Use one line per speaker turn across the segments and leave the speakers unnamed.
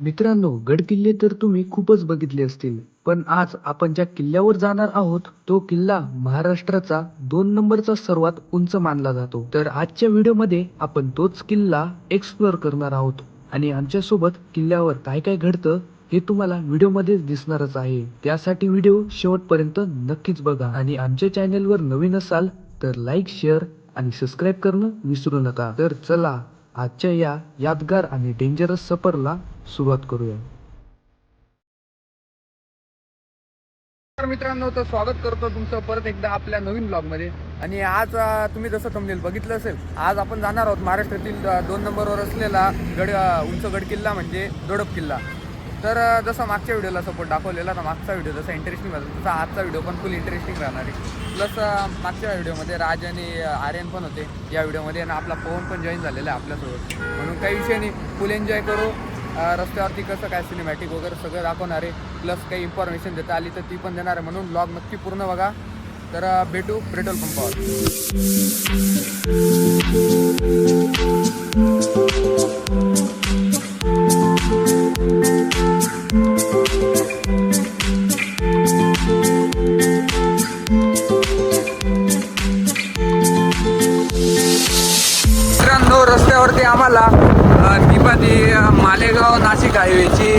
मित्रांनो, गड किल्ले तर तुम्ही खूपच बघितले असतील, पण आज आपण ज्या किल्ल्यावर जाणार आहोत तो किल्ला महाराष्ट्राचा 2 नंबरचा सर्वात उंच मानला जातो. तर आजच्या व्हिडिओमध्ये आपण तोच किल्ला एक्सप्लोअर करणार आहोत आणि आमच्यासोबत किल्ल्यावर काय काय घडतं हे तुम्हाला व्हिडिओमध्ये दिसणारच आहे. त्यासाठी व्हिडिओ शेवटपर्यंत नक्कीच बघा आणि आमच्या चॅनलवर नवीन असाल तर लाईक, शेअर आणि सबस्क्राईब करणं विसरू नका. तर चला आजच्या या यादगार आणि डेंजरस सफरला सुरुवात करूया.
तर मित्रांनो, तर स्वागत करतो तुमचं परत एकदा आपल्या नवीन ब्लॉगमध्ये. आणि आज तुम्ही जसं थंबनेल बघितलं असेल, आज आपण जाणार आहोत महाराष्ट्रातील 2 नंबरवर असलेला उंच गड किल्ला म्हणजे दोडप किल्ला. तर जसं मागच्या व्हिडिओला सपोर्ट दाखवलेला ना, मागचा व्हिडिओ जसा इंटरेस्टिंग होता तसा आजचा व्हिडिओ पण फुल इंटरेस्टिंग राहणार आहे. प्लस मागच्या व्हिडिओमध्ये राज आणि आर्यन पण होते या व्हिडिओमध्ये, आणि आपला पवन पण जॉईन झालेला आहे आपल्यासोबत, म्हणून काही विषय नाही, फुल एन्जॉय करू. रस्त्यावरती कसं काय सिनेमॅटिक वगैरे सगळं दाखवणार आहे, प्लस काही इन्फॉर्मेशन देता आली तर ती पण देणार आहे, म्हणून ब्लॉग नक्की पूर्ण बघा. तर भेटू पेट्रोल पंपावर. मित्रांनो, रस्त्यावरती आम्हाला दीपाती मालेगाव नाशिक हायवेची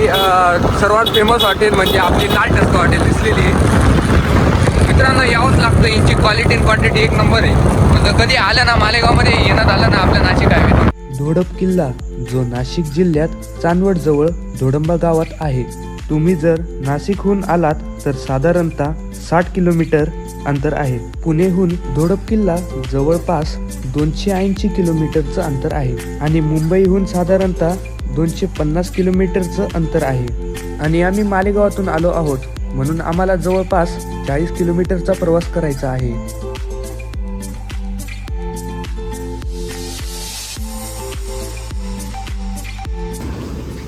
सर्वात फेमस हॉटेल म्हणजे आपली लाल टस्का हॉटेल दिसलेली आहे. मित्रांनो, यावंच लागतं, यांची क्वालिटी आणि क्वांटिटी एक नंबर आहे. म्हणजे कधी आलं ना मालेगावमध्ये, येण्यात आलं ना आपल्या नाशिक हायवे.
दोडप किल्ला जो नाशिक जिल्ह्यात चांदवड जवळ दोडंबा गावात आहे. तुम्ही जर नाशिकहून आलात तर साधारणतः 60 किलोमीटर अंतर आहे. पुणेहून दोडप किल्ला जवळपास 280 किलोमीटरचं अंतर आहे आणि मुंबईहून साधारणतः 250 किलोमीटरचं अंतर आहे. आणि आम्ही मालेगावातून आलो आहोत, म्हणून आम्हाला जवळपास 40 किलोमीटरचा प्रवास करायचा आहे.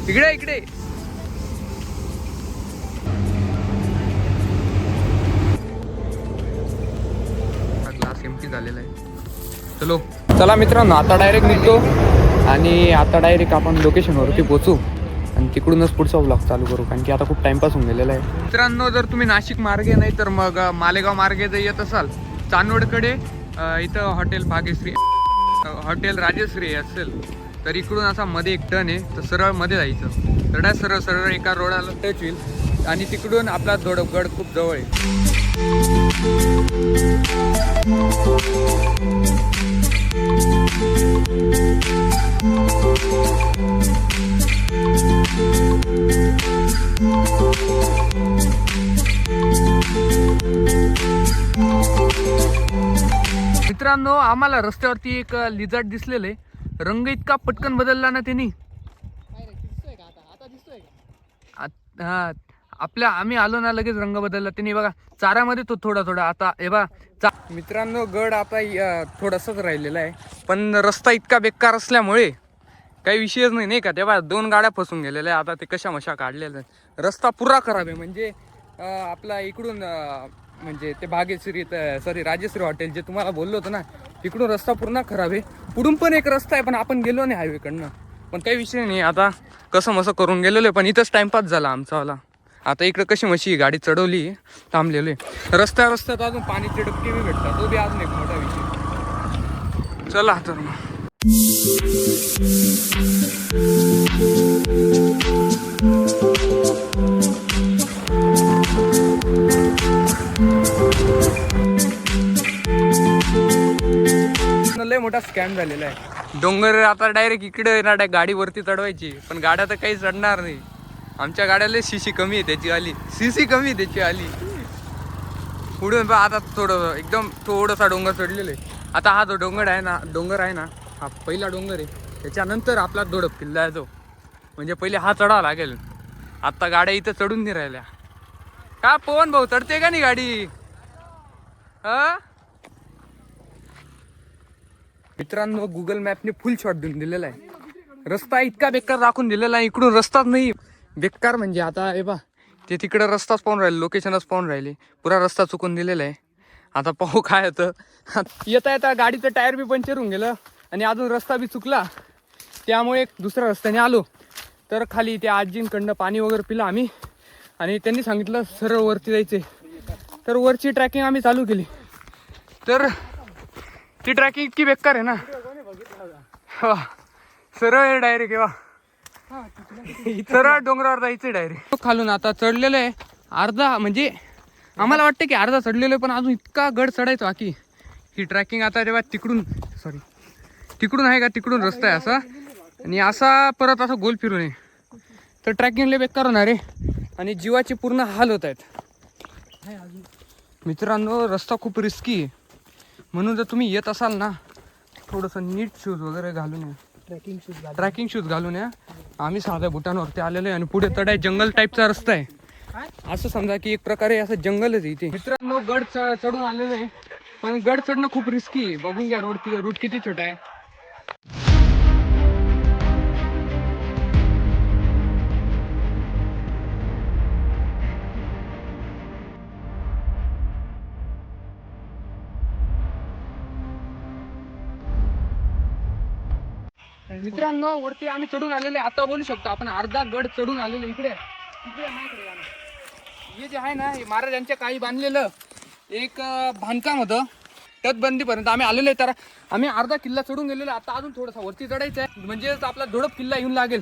इकडे इकडे ग्लास एम्प्टी झालेला आहे. चला मित्रांनो, आता डायरेक्ट निघतो आणि आता डायरेक्ट आपण लोकेशनवरती पोहोचू आणि तिकडूनच पुढचा ब्लॉग चालू करू, कारण की आता खूप टाइमपास होऊन गेलेला आहे. मित्रांनो, जर तुम्ही नाशिक मार्गे नाही तर मग मालेगाव मार्गे जर येत असाल चांदवडकडे, इथं हॉटेल भाग्यश्री, हॉटेल राजश्री असेल तर इकडून असा मध्ये एक टर्न आहे, तर सरळ मध्ये जायचं, तर सरळ सरळ एका रोडाला टच होईल आणि तिकडून आपला दोडपगड खूप जवळ आहे. मित्रांनो, आम्हाला रस्त्यावरती एक लिझर्ड दिसलेले, रंग इतका पटकन बदलला ना त्यांनी. हा, आपल्या आम्ही आलो ना लगेच रंग बदलला त्यांनी. बघा चारामध्ये तो थोडा थोडा आता हे बघा. मित्रांनो, गड आता थोडासाच राहिलेला आहे, पण रस्ता इतका बेकार असल्यामुळे काही विषयच नाही का. तेव्हा 2 गाड्या फसून गेलेल्या आहे, आता ते कशा मशा काढलेल्या आहेत. रस्ता पुरा खराब आहे, म्हणजे आपला इकडून म्हणजे ते भाग्यश्री सॉरी राजश्री हॉटेल जे तुम्हाला बोललो होतं ना, तिकडून रस्ता पूर्ण खराब आहे. पुढून पण एक रस्ता आहे, पण आपण गेलो नाही हायवेकडनं, पण काही विषय नाही. आता कसं मसं करून गेलेलो आहे, पण इथंच टाइमपास झाला आमचावाला. आता इकडं कशी मशी गाडी चढवली, थांबलेलो आहे. रस्त्यात अजून पाणीचे डबके बी भेटतात, तो बी अजून एक मोठा विषय. चला तर मग. लय मोठा स्कॅम झालेला आहे. डोंगर आता डायरेक्ट इकडे ना गाडी वरती चढवायची, पण गाड्या तर काही चढणार नाही. आमच्या गाड्याला सीसी कमी आहे त्याची आली, सीसी कमी आहे त्याची आली. पुढून आता थोडं एकदम थोडासा डोंगर चढलेलं आहे. आता हा जो डोंगर आहे ना, हा पहिला डोंगर आहे. त्याच्यानंतर आपला दोडप किल्ला आहे जो, म्हणजे पहिले हा चढावा लागेल. आता गाड्या इथं चढून नाही राहिल्या का. पवन भाऊ चढते का नाही गाडी? मित्रांनो, गुगल मॅपने फुल शॉट देऊन दिलेला आहे. रस्ता इतका बेकार दाखवून दिलेला आहे, इकडून रस्ताच नाही. बेकार म्हणजे आता हे बा, ते तिकडे रस्ताच पाहून राहिले, लोकेशनच पाहून राहिले, पुरा रस्ता चुकून दिलेला आहे. आता पाहू काय होतं. येता येता गाडीचं टायर बी पंक्चर होऊन गेलं आणि अजून रस्ता बी चुकला, त्यामुळे दुसऱ्या रस्त्याने आलो. तर खाली त्या आजींकडनं पाणी वगैरे पिलं आम्ही आणि त्यांनी सांगितलं सरळ वरती जायचे. तर वरची ट्रॅकिंग आम्ही चालू केली. तर ती ट्रॅकिंग इतकी बेकार आहे ना, सरळ डायरेक्ट सरळ डोंगरावर जायचं डायरेक्ट. खालून आता चढलेलं आहे अर्धा, म्हणजे आम्हाला वाटतं की अर्धा चढलेलं आहे, पण अजून इतका गड चढायचा बाकी. ही ट्रॅकिंग आता जेव्हा तिकडून आहे का, तिकडून रस्ता आहे असा आणि असा परत असा गोल फिरून आहे. तर ट्रॅकिंग लय बेकार होणार आहे आणि जीवाचे पूर्ण हाल होत आहेत. मित्रांनो रस्ता खूप रिस्की आहे, म्हणून जर तुम्ही येत असाल ना थोडंसं नीट शूज वगैरे घालून या, ट्रॅकिंग शूज घालून या. आम्ही साध्या बुटांवरती आलेलो आहे आणि पुढे तडाय जंगल टाईपचा रस्ता आहे. असं समजा की एक प्रकारे असं जंगलच आहे इथे. मित्रांनो गड चढून आलेलो आहे, पण गड चढणं खूप रिस्की आहे. बघून घ्या रूट किती छोटा आहे. मित्रांनो वरती आम्ही चढून आलेले, आता बोलू शकतो आपण अर्धा गड चढून आलेलो. इकडे हे जे आहे ना, हे महाराजांच्या काळी बांधलेलं एक बांधकाम होतं. तटबंदीपर्यंत आम्ही आलेलो आहे. तर आम्ही अर्धा किल्ला चढून गेलेलो. आता अजून थोडासा वरती चढायचं आहे, म्हणजे आपला धोडप किल्ला येऊन लागेल.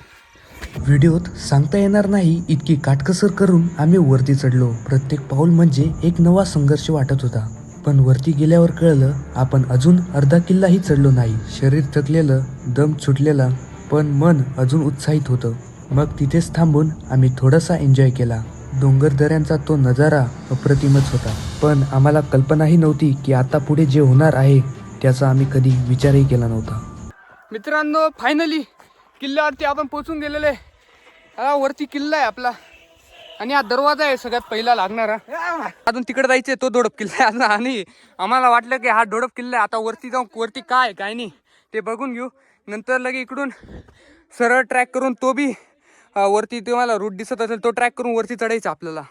व्हिडिओत सांगता येणार नाही इतकी काटकसर करून आम्ही वरती चढलो. प्रत्येक पाऊल म्हणजे एक नवा संघर्ष वाटत होता. पण वरती गेल्यावर कळलं आपण अजून अर्धा किल्लाही चढलो नाही. शरीर थकलेलं, दम सुटलेला, पण मन अजून उत्साहित होतं. मग तिथेच थांबून आम्ही थोडासा एन्जॉय केला. डोंगर दऱ्यांचा तो नजारा अप्रतिमच होता, पण आम्हाला कल्पनाही नव्हती की आता पुढे जे होणार आहे त्याचा आम्ही कधी विचारही केला नव्हता.
मित्रांनो फायनली किल्ल्यावरती आपण पोहोचून गेलेले. वरती किल्ला आहे आपला आणि हा दरवाजा आहे सगळ्यात पहिला लागणारा. अजून तिकडे जायचंय, तो दोडप किल्ला आहे. आणि आम्हाला वाटलं की हा दोडप किल्ला आहे, आता वरती जाऊन वरती काय काय नाही ते बघून घेऊ. नंतर लगे इकडून सरळ ट्रॅक करून तो बी वरती तुम्हाला रूट दिसत असेल तो ट्रॅक करून वरती चढायचं आपल्याला.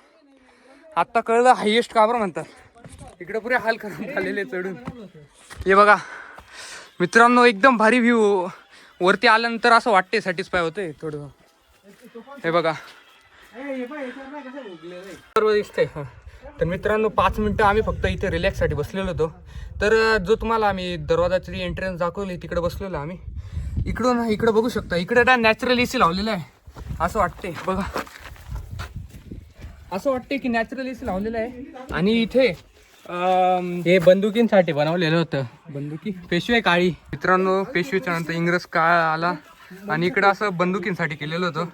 आत्ता कळलं हायेस्ट काबर म्हणतात. इकडे पुरे हाल करून झालेले चढून. हे बघा मित्रांनो एकदम भारी व्ह्यू. वरती आल्यानंतर असं वाटते सॅटिस्फाय होते थोडं. हे बघा सर्व दिसतंय. तर मित्रांनो 5 मिनिटं आम्ही फक्त इथे रिलॅक्ससाठी बसलेलो होतो. तर जो तुम्हाला आम्ही दरवाजाची एंट्रन्स दाखवली तिकडे बसलेलो आम्ही. इकडं बघू शकता, इकडे नॅचरल एसी लावलेला आहे असं वाटते. बघा असं वाटते की नॅचरल एसी लावलेलं आहे. आणि इथे हे बंदुकींसाठी बनवलेलं होतं. बंदुकी पेशवे काळी. मित्रांनो पेशवेच्या नंतर इंग्रज काळ आला आणि इकडं असं बंदुकींसाठी केलेलं होतं.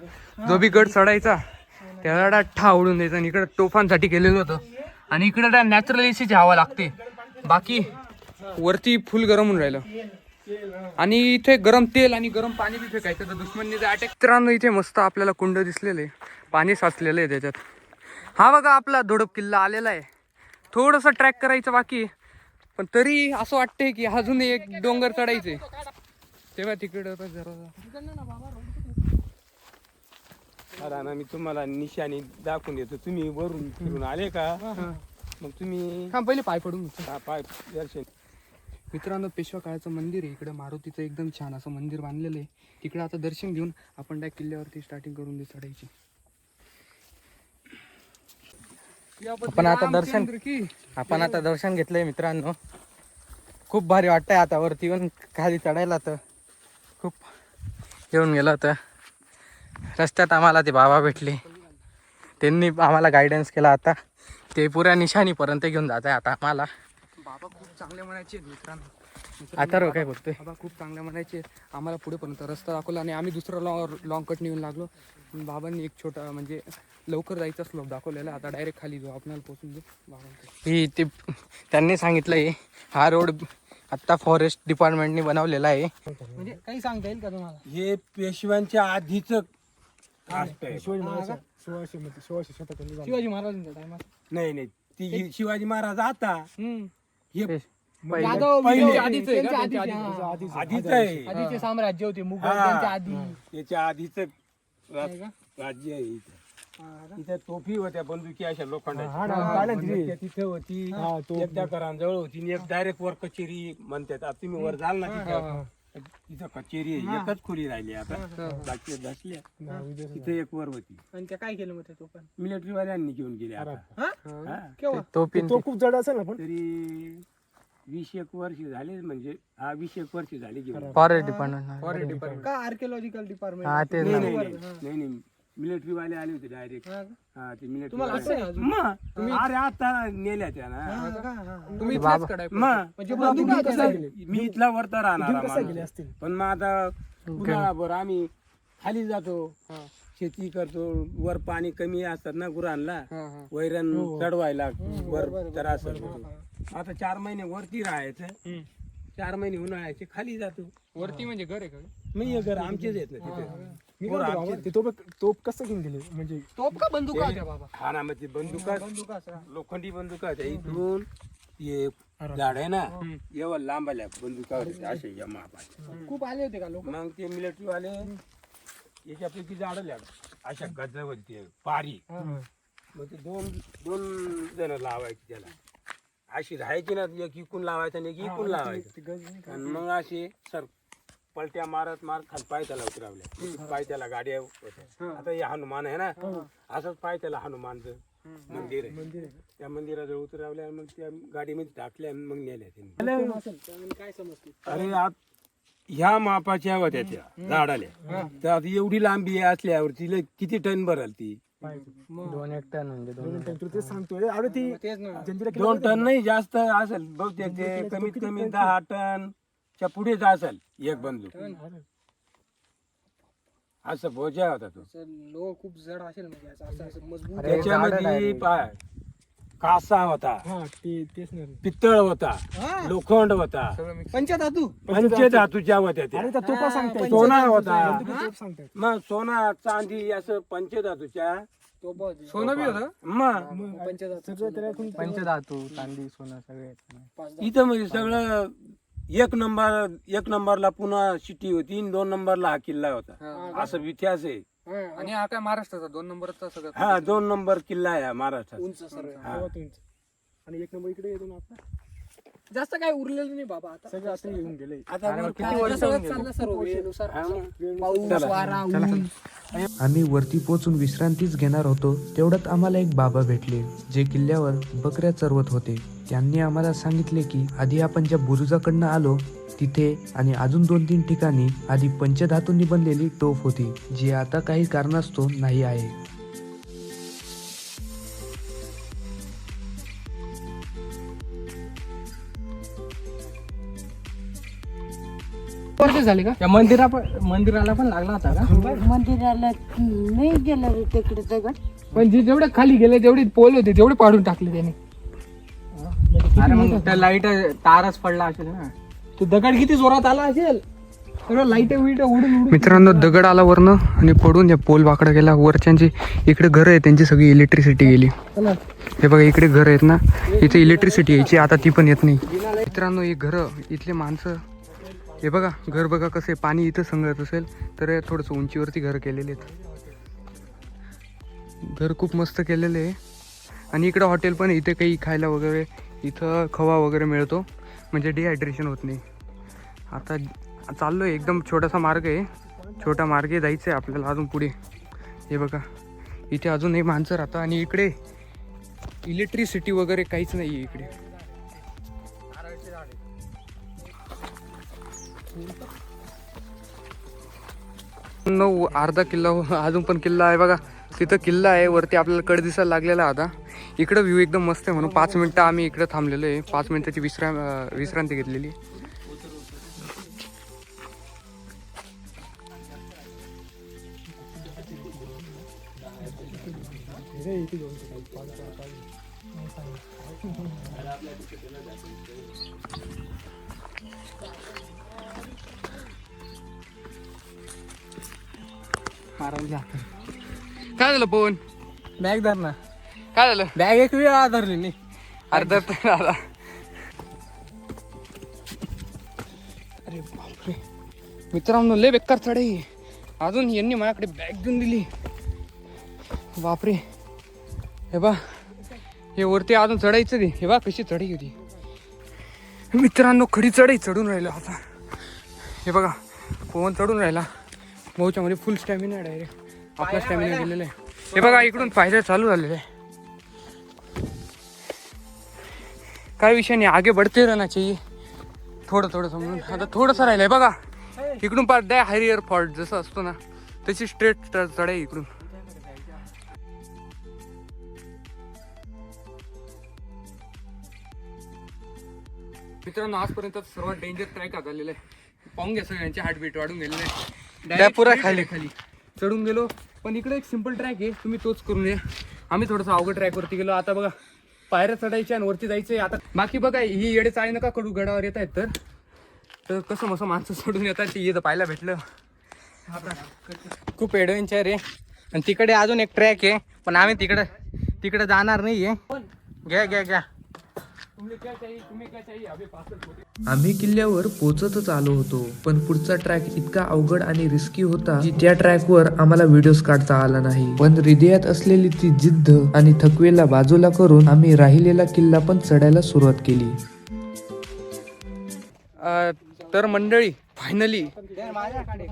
जो बी गड चढायचा त्याला ठा उडून द्यायचा. आणि इकडं तोफांसाठी केलेलं होतं. आणि इकडं नॅचरल एसीची हवा लागते. बाकी वरती फुल गरम होऊन राहिलं. आणि इथे गरम तेल आणि गरम पाणी बी फेकायचं तर दुश्मनने अटॅक. मित्रांनो इथे मस्त आपल्याला कुंड दिसलेले, पाणी साचलेलं आहे त्याच्यात. हा बघा आपला धोडप किल्ला आलेला आहे. थोडंसं ट्रॅक करायचं बाकी, पण तरी असं वाटतंय की अजून एक डोंगर चढायचे. तेव्हा तिकडं
ना मी तुम्हाला निशाणी दाखवून देतो. तुम्ही वरून फिरून आले का मग तुम्ही
पहिले पाय पडून.
पाय दर्शन.
मित्रांनो पेशवा काळाचं मंदिर आहे इकडे. मारुतीचं एकदम छान असं मंदिर बांधलेलं आहे. तिकडे आता दर्शन घेऊन आपण त्या किल्ल्यावरती स्टार्टिंग करून दे चढायची.
आपण आता दर्शन घेतलंय मित्रांनो. खूप भारी वाटतंय आता वरती येऊन. खाली चढायला तर खूप येऊन गेलं होतं. रस्त्यात आम्हाला ते बाबा भेटले, त्यांनी आम्हाला गायडन्स केला. आता ते पुऱ्या निशाणीपर्यंत घेऊन जात आहे आता आम्हाला.
बाबा खूप चांगले म्हणायचे मित्रांनो.
आता काय बोलतोय
बाबा खूप चांगले म्हणायचे. आम्हाला पुढेपर्यंत रस्ता दाखवला आणि आम्ही दुसरा लॉंग कट निघून लागलो. बाबांनी एक छोटा म्हणजे लवकर जायचा स्लोप दाखवलेला. आता डायरेक्ट खाली जाऊ आपल्याला पोहोचून देऊ.
ही ते त्यांनी सांगितलंय हा रोड आता फॉरेस्ट डिपार्टमेंटने बनवलेला आहे.
म्हणजे काही सांगता येईल का तुम्हाला?
हे पेशव्यांच्या आधीच
शिवाजी महाराजांच्या टायमात
नाही नाही ती शिवाजी महाराज आता हे
आधीच
आहे.
आधीचे साम्राज्य होते मुघल, त्यांच्या आधी.
त्याच्या आधीच राज्य आहे. इथे तोफी होत्या, बंदुकी अशा लोखंडाच्या तिथे होती. एकदा करांजवळ होती आणि एक डायरेक्ट वर कचेरी म्हणतात. आता तुम्ही वर जाल ना तिथं इथं कचेरी आहे, एकच खोली राहिली आता, बाकी धसल्या. इथं एक वर होती,
आणि त्या काय केलं मग ते तो पण
मिलिटरी वाल्यांनी घेऊन गेले आता. हा.
केव्हा
तोफीन
तो खूप जड असेल ना पण
तरी 20-1 वर्ष झाले, म्हणजे 20-1 वर्ष झाली घेऊन.
फॉरेस्ट डिपार्टमेंट
का आर्किओलॉजिकल डिपार्टमेंट
हा ते
नाही मिलिटरी वाले आले होते डायरेक्ट. हा ते मिलिटरी
तुम्हाला असं आहे अजून?
मग अरे आता नेल्या त्या ना.
तुम्ही इथलेच कडाय
मग
म्हणजे
मी इथला वरता राहणार
गेले असतील
पण मग आता उन्हाळाभर आम्ही खाली जातो, शेती करतो. वर पाणी कमी असतात ना गुरांना, वैरण चढवायला वर त्रास होतो. आता 4 महिने वरती राहायचं, 4 महिने उन्हाळ्याचे खाली जातो.
वरती म्हणजे घर आहे का
मी घर आमचेच आहेत ना तिथे.
मी काय म्हणतो बाबा, ते तोप कसं घेऊन गेले म्हणजे
तोप का बंदुका होत्या बाबा
हा ना, मग ते बंदुका लोखंडी बंदुका होत्या. इथून हे झाड आहे ना, एवढं लांब आल्या बंदुका होत्या असे या मापाच्या.
खूप आले होते का लोक
मग ते मिलिटरी वाले याच्यापैकी झाडं अशा गजवत ते पारी. मग ते दोन जण लावायचे त्याला, अशी राहायची ना, एक इकून लावायचं आणि एक इकून लावायचं. आणि मग असे सर पलट्या मारत खाली पायथ्याला उतरवल्या. पायथ्याला गाड्या होत्या. आता हे हनुमान आहे ना, असंच पायथ्याला हनुमानचं मंदिर आहे. त्या मंदिराजवळ उतरवल्या, मग त्या गाडीमध्ये टाकल्या, मग नेल्या त्यांनी.
काय समजते
अरे ह्या मापाच्या होत्या त्या झाडाल्या, तर आता एवढी लांबी असल्यावर तिला किती टन भरल ती?
2-1 टन म्हणजे 2
तुला तेच सांगतोय. अरे ती
तेच ना
जंजिरा
2 टन नाही, जास्त असेल बहुतेक. ते कमीत कमी 10 टनच्या पुढेच असेल एक बंदूक. असं बोजा होता तो.
लोक खूप जड असेल म्हणजे असं मजबूत.
त्याच्यामध्ये पाय कासा होता,
तेच नाही
पित्तळ होता, लोखंड होता,
पंचधातू
पंचधातूच्या होत्या त्या.
अरे त्या तोपा सांगताय,
सोना होता,
तोप सांगताय.
मग सोना चांदी असं पंचधातूच्या.
सोनं बी होतं
मग
पंचधातू
सगळं त्याला एकूण
पंचधातू चांदी सोनं सगळे
इथं म्हणजे सगळं एक नंबरला पुन्हा सिटी होती, 2 नंबरला हा किल्ला होता. असं इतिहास आहे.
आणि हा काय महाराष्ट्राचा 2 नंबरचा सगळं
हा 2 नंबर किल्ला आहे महाराष्ट्रात.
उंच सर्व
गावात उंच. आणि 1 नंबर इकडे येतो ना आपला,
जास्त काय उरलेलं नाही बाबा आता
सगळं आता येऊन गेले.
आता
सगळं चाललं सर्व वेळेनुसार पाऊस वारा ऊन.
आम्ही वरती पोहोचून विश्रांतीच घेणार होतो, तेवढ्यात आम्हाला एक बाबा भेटले जे किल्ल्यावर बकऱ्या चरवत होते. त्यांनी आम्हाला सांगितले की आधी आपण ज्या बुरुजाकडनं आलो तिथे आणि अजून 2-3 ठिकाणी आधी पंचधातूंनी बनलेली टोप होती, जी आता काही कारणास्तव नाही आहे.
झाले का
त्या मंदिराला पण लागला होता का?
मंदिराला नाही गेलं रे तिकडे दगड.
पण जे जेवढे खाली गेले तेवढे पोल होते तेवढे पाडून टाकले त्याने.
अरे मग त्या लाईट तारच पडला असेल ना.
तो दगड किती जोरात आला असेल, सगळं लाईट उडून
मित्रांनो, दगड आला वरनं आणि पडून या पोल वाकडा गेला. वरच्यांची इकडे घर आहे, त्यांची सगळी इलेक्ट्रिसिटी गेली. हे बघा इकडे घर आहेत ना, इथे इलेक्ट्रिसिटी यायची, आता ती पण येत नाही. मित्रांनो, हे घर इथले माणसं, हे बघा घर बघा कसं पाणी इथं संगत असेल तर थोडंसं उंचीवरती घर केलेले आहेत. घर खूप मस्त केलेले आहे. आणि इकडं हॉटेल पण, इथे काही खायला वगैरे, इथं खवा वगैरे मिळतो, म्हणजे डिहायड्रेशन होत नाही. आता चाललो आहे, एकदम छोटासा मार्ग आहे, छोटा मार्गे जायचं आहे आपल्याला अजून पुढे. हे बघा इथे अजूनही माणसं राहतं आणि इकडे इलेक्ट्रिसिटी वगैरे काहीच नाही आहे इकडे. अर्धा किल्ला अजून पण किल्ला आहे बघा, तिथं किल्ला आहे, वरती आपल्याला कड दिसायला लागलेला आता. इकडं व्ह्यू एकदम मस्त आहे म्हणून 5 मिनिटं आम्ही इकडं थांबलेलो आहे. 5 मिनिटाची विश्रांती घेतलेली.
काय झालं पवन?
बॅग धर ना.
काय झालं?
बॅग एक वेळा धरली नाही.
अर्धा तर आला. अरे बापरे मित्रांनो, लय बेकार चढाई. अजून यांनी माझ्याकडे बॅग देऊन दिली. बापरे, हे बा हे वरती अजून चढायचं ते. हे बा कशी चढाई होती मित्रांनो, खडी चढाई चढून राहिलो आता. हे बघा पवन चढून राहिला. भाऊच्या मध्ये फुल स्टॅमिना आहे डायरेक्ट. आपला स्टॅमिना गेलेला आहे. हे बघा इकडून फायदे चालू झालेले आहे. काय विषय नाही, आगे बढ़ते रहना चाहिए. थोडं थोडं समजून आता थोडंसं राहिलंय बघा. इकडून पार द्या हॅरियर फॉल्ट जसं असतो ना तशी स्ट्रेट चढाई इकडून. मित्रांनो आजपर्यंत सर्वात डेंजर ट्रॅक झालेला आहे. पाहून घ्या सगळ्यांचे हार्टबीट वाढून गेलेले आहे.
त्या पुरा
खाली खाली चढून गेलो. पण इकडे एक सिंपल ट्रॅक आहे, तुम्ही तोच करून या. आम्ही थोडंसं अवघड ट्रॅक वरती गेलो. आता बघा पायऱ्या चढायच्या आणि वरती जायचंय. आता बाकी बघा ही येडे चाळी नका कडू गडावर येत आहेत तर कसं मसं माणसं चढून येतात ते येतं पाहायला भेटलं.
खूप ॲडव्हेंचर आहे. आणि तिकडे अजून एक ट्रॅक आहे पण आम्ही तिकडे जाणार नाही आहे. घ्या
आम्ही किल्ल्यावर पोहोचतच आलो होतो, पण पुढचा ट्रॅक इतका अवघड आणि रिस्की होता की त्या ट्रॅकवर आम्हाला व्हिडिओज काढता आला नाही. पण हृदयात असलेली ती जिद्द आणि थकवेला बाजूला करून आम्ही राहिलेला किल्ला पण चढायला सुरुवात केली.
तर मंडळी फायनली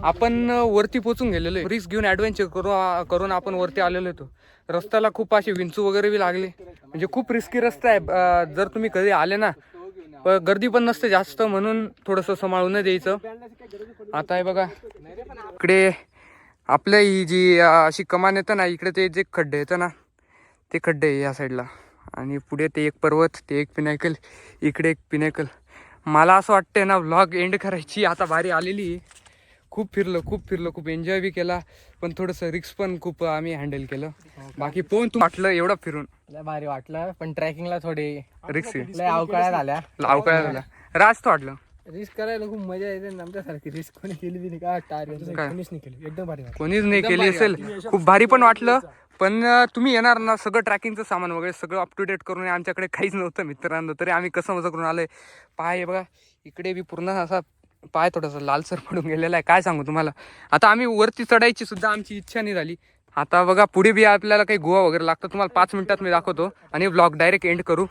आपण वरती पोहोचून गेलेलो आहे. रिस्क घेऊन ॲडव्हेंचर करून आपण वरती आलेलो होतो. रस्त्याला खूप असे विंचू वगैरे बी लागले, म्हणजे खूप रिस्की रस्ता आहे. जर तुम्ही कधी आले ना गर्दी पण नसते जास्त, म्हणून थोडंसं सांभाळून द्यायचं. आता आहे बघा इकडे आपल्या ही जी अशी कमान येतं ना, इकडे ते जे खड्डे येतं ना ते खड्डे आहे या साईडला. आणि पुढे ते एक पर्वत, ते एक पिनाकल, इकडे एक पिनाकल. मला असं वाटतंय ना व्लॉग एंड करायची आता बारी आलेली. खूप फिरलो खूप एन्जॉय बी केला, पण थोडंसं रिस्क पण खूप आम्ही हँडल केलं. बाकी पोहून तू वाटलं एवढं फिरून
लय भारी वाटलं, पण ट्रॅकिंगला थोडी
रिस्क
लय अवकाळ्यात आल्या.
अवकाळ्यात झाला. रास्त वाटलं.
रिस्क करायला खूप मजा येते. आमच्यासारखी रिस्क कोणी केली नाही का
काय?
कोणीच नाही केली, एकदम भारी वाटलं.
कोणीच नाही केली असेल. खूप भारी पण वाटलं. पण तुम्ही येणार ना सगळं ट्रॅकिंगचं सामान वगैरे सगळं अप टू डेट करून या. आमच्याकडे काहीच नव्हतं मित्रांनो, तरी आम्ही कसं मजा करून आलोय. पाय बघा इकडे बी पूर्ण असा पाय थोडासा लालसर पडून गेलेला आहे. काय सांगू तुम्हाला. आता आम्ही वरती चढायची सुद्धा आमची इच्छा नाही झाली. आता बघा पुढे बी आपल्याला काही गोवा वगैरे लागतं. तुम्हाला 5 मिनिटात मी दाखवतो आणि ब्लॉग डायरेक्ट एंड करू.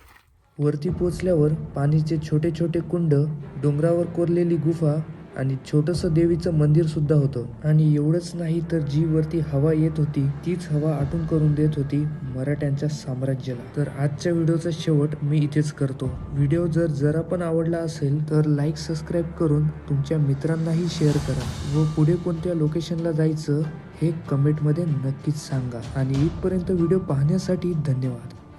वरती पोचल्यावर पाणीचे छोटे छोटे कुंड, डोंगरावर कोरलेली गुफा आणि छोटंसं देवीचं मंदिर सुद्धा होतं. आणि एवढंच नाही तर जी वरती हवा येत होती तीच हवा आटून करून देत होती मराठ्यांच्या साम्राज्याला. तर आजच्या व्हिडिओचा शेवट मी इथेच करतो. व्हिडिओ जर जरा पण आवडला असेल तर लाईक सबस्क्राईब करून तुमच्या मित्रांनाही शेअर करा व पुढे कोणत्या लोकेशनला जायचं हे कमेंटमध्ये नक्कीच सांगा. आणि इथपर्यंत व्हिडिओ पाहण्यासाठी धन्यवाद.